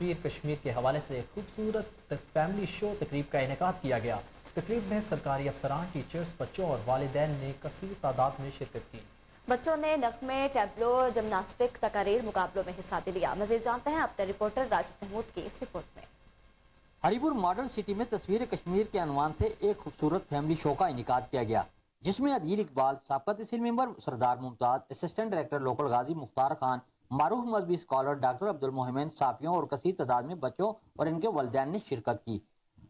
تصویر کشمیر کے حوالے سے خوبصورت فیملی شو تقریب کا انعقاد کیا گیا۔ تقریب میں سرکاری افسران، ٹیچرز، بچوں اور والدین نے کثیر تعداد میں شرکت کی۔ بچوں نے نغمے، ٹیبلو، جمناسٹک، تقاریر مقابلوں میں حصہ لیا۔ مزید جانتے ہیں اپنے رپورٹر راجد محمود کی اس رپورٹ میں۔ ہری پور ماڈل سٹی میں تصویر کشمیر کے عنوان سے ایک خوبصورت فیملی شو کا انعقاد کیا گیا، جس میں ادیل اقبال، سابقہ تحصیل ممبر سردار ممتاز، اسسٹنٹ ڈائریکٹر لوکل غازی مختار خان، معروف مذہبی اسکالر ڈاکٹر عبد المحمن، صحافیوں اور کثیر تعداد میں بچوں اور ان کے والدین نے شرکت کی۔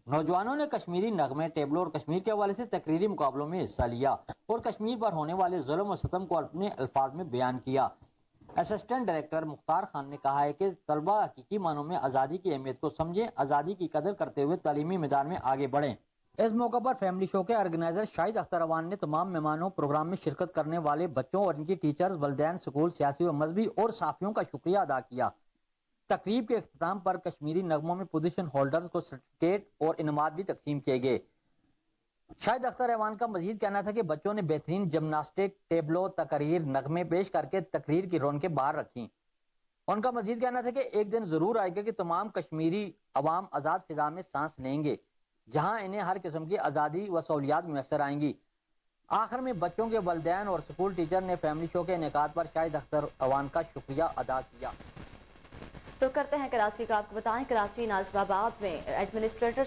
نوجوانوں نے کشمیری نغمے، ٹیبلو اور کشمیر کے حوالے سے تقریری مقابلوں میں حصہ لیا اور کشمیر پر ہونے والے ظلم و ستم کو اپنے الفاظ میں بیان کیا۔ اسسٹنٹ ڈائریکٹر مختار خان نے کہا ہے کہ طلبہ حقیقی معنوں میں آزادی کی اہمیت کو سمجھیں، آزادی کی قدر کرتے ہوئے تعلیمی میدان میں آگے بڑھیں۔ اس موقع پر فیملی شو کے آرگنائزر شاہد اختر اوان نے تمام مہمانوں، پروگرام میں شرکت کرنے والے بچوں اور ان کی ٹیچرز، والدین، سکول، سیاسی و مذہبی اور صحافیوں کا شکریہ ادا کیا۔ تقریب کے اختتام پر کشمیری نغموں میں پوزیشن ہولڈرز کو سرٹیفکیٹ اور انعامات بھی تقسیم کیے گئے۔ شاہد اختر ایوان کا مزید کہنا تھا کہ بچوں نے بہترین جمناسٹک، ٹیبلو، تقاریر، نغمے پیش کر کے تقریر کی رونقیں باہر رکھیں۔ ان کا مزید کہنا تھا کہ ایک دن ضرور آئے گا کہ تمام کشمیری عوام آزاد فضا میں سانس لیں گے، جہاں انہیں ہر قسم کی آزادی و سہولیات میسر آئیں گی۔ آخر میں بچوں کے والدین اور اسکول ٹیچر نے فیملی شو کے انعقاد پر شاہد اختر ایوان کا شکریہ ادا کیا۔ تو کرتے ہیں کراچی کا، آپ کو بتائیں کراچی ناظم آباد میں ایڈمنسٹریٹر